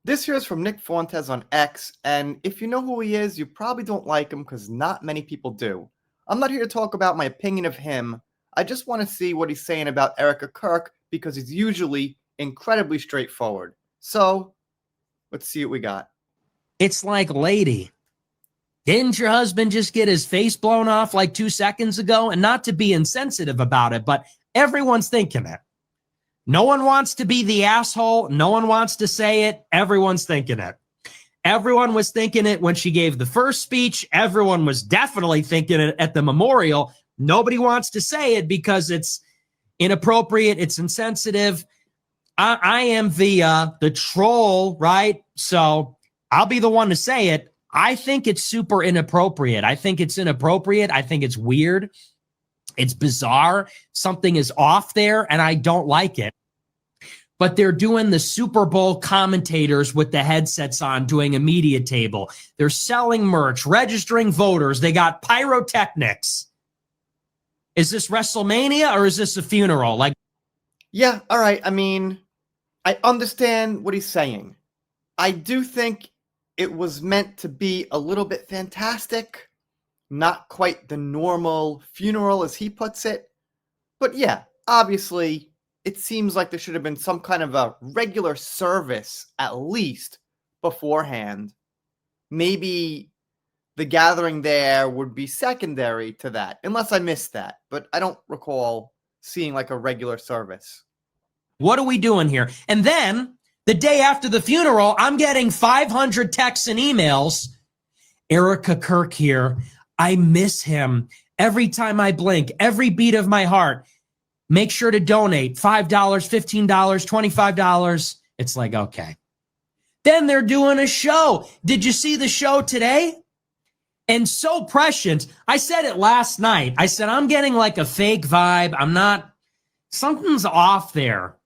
This here is from Nick Fuentes on X, and if you know who he is, you probably don't like him because not many people do. I'm not here to talk about my opinion of him. I just want to see what he's saying about Erika Kirk because he's usually incredibly straightforward. So, let's see what we got. It's like, lady, didn't your husband just get his face blown off like 2 seconds ago? And not to be insensitive about it, but everyone's thinking it. No one wants to be the asshole. No one wants to say it. Everyone's thinking it. Everyone was thinking it when she gave the first speech. Everyone was definitely thinking it at the memorial. Nobody wants to say it because it's inappropriate. It's insensitive. I am the troll, right? So I'll be the one to say it. I think it's super inappropriate. I think it's inappropriate. I think it's weird. It's bizarre. Something is off there, and I don't like it. But they're doing the Super Bowl commentators with the headsets on, doing a media table. They're selling merch, registering voters. They got pyrotechnics. Is this WrestleMania or is this a funeral? Yeah, all right. I mean, I understand what he's saying. I do think it was meant to be a little bit fantastic. Not quite the normal funeral, as he puts it. But yeah, obviously, it seems like there should have been some kind of a regular service, at least, beforehand. Maybe the gathering there would be secondary to that, unless I missed that. But I don't recall seeing like a regular service. What are we doing here? And then, the day after the funeral, I'm getting 500 texts and emails. Erika Kirk here. I miss him. Every time I blink, every beat of my heart. Make sure to donate $5, $15, $25. It's like, okay. Then they're doing a show. Did you see the show today? And so prescient. I said it last night. I said, I'm getting like a fake vibe. Something's off there.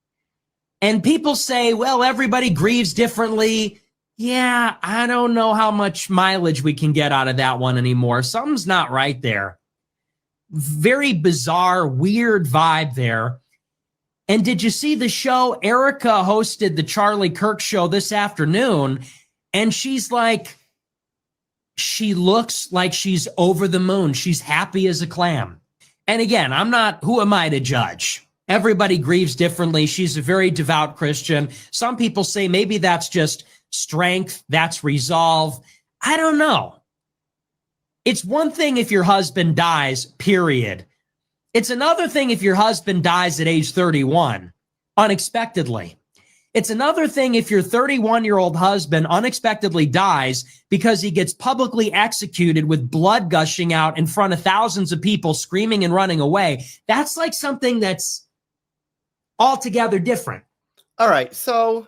And people say, well, everybody grieves differently. Yeah, I don't know how much mileage we can get out of that one anymore. Something's not right there. Very bizarre, weird vibe there. And did you see the show? Erika hosted the Charlie Kirk show this afternoon, and she's like, she looks like she's over the moon. She's happy as a clam. And again, who am I to judge? Everybody grieves differently. She's a very devout Christian. Some people say maybe that's just strength, that's resolve. I don't know. It's one thing if your husband dies, period. It's another thing if your husband dies at age 31, unexpectedly. It's another thing if your 31-year-old husband unexpectedly dies because he gets publicly executed with blood gushing out in front of thousands of people screaming and running away. That's like something that's altogether different. All right, so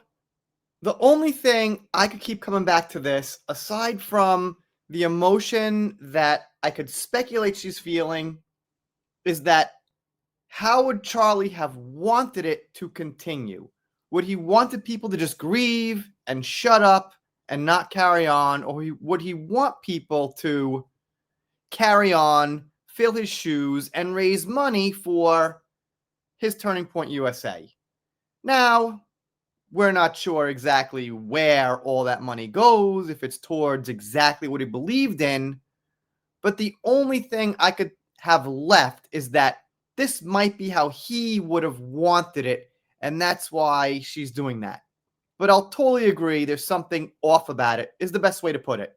the only thing I could keep coming back to this, aside from the emotion that I could speculate she's feeling, is that how would Charlie have wanted it to continue? Would he wanted people to just grieve and shut up and not carry on? Or would he want people to carry on, fill his shoes, and raise money for his Turning Point USA? Now, we're not sure exactly where all that money goes, if it's towards exactly what he believed in, but the only thing I could have left is that this might be how he would have wanted it, and that's why she's doing that. But I'll totally agree there's something off about it, is the best way to put it.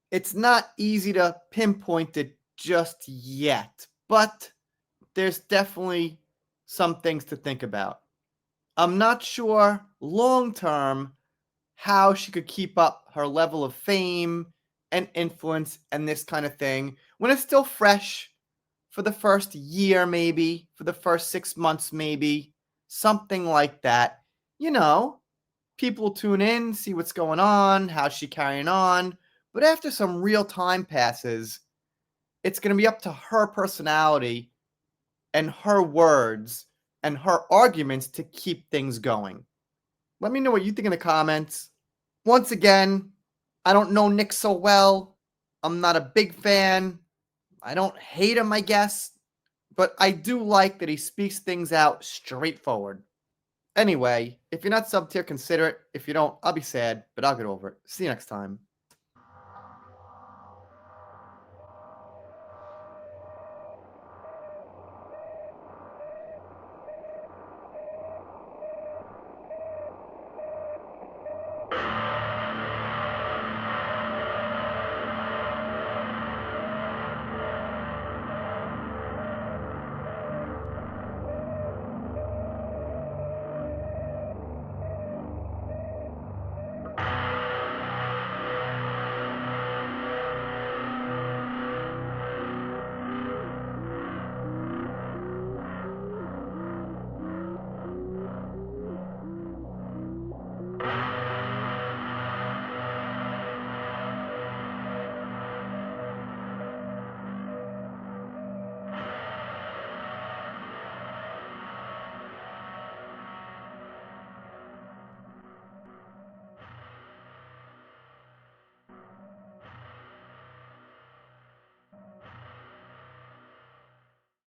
It's not easy to pinpoint it just yet, but there's definitely some things to think about. I'm not sure long-term how she could keep up her level of fame and influence and this kind of thing when it's still fresh for the first year, maybe, for the first 6 months, maybe, something like that. You know, people will tune in, see what's going on, how's she carrying on. But after some real time passes, it's going to be up to her personality and her words and her arguments to keep things going. Let me know what you think in the comments. Once again, I don't know Nick so well. I'm not a big fan. I don't hate him, I guess. But I do like that he speaks things out straightforward. Anyway, if you're not sub tier, consider it. If you don't, I'll be sad, but I'll get over it. See you next time.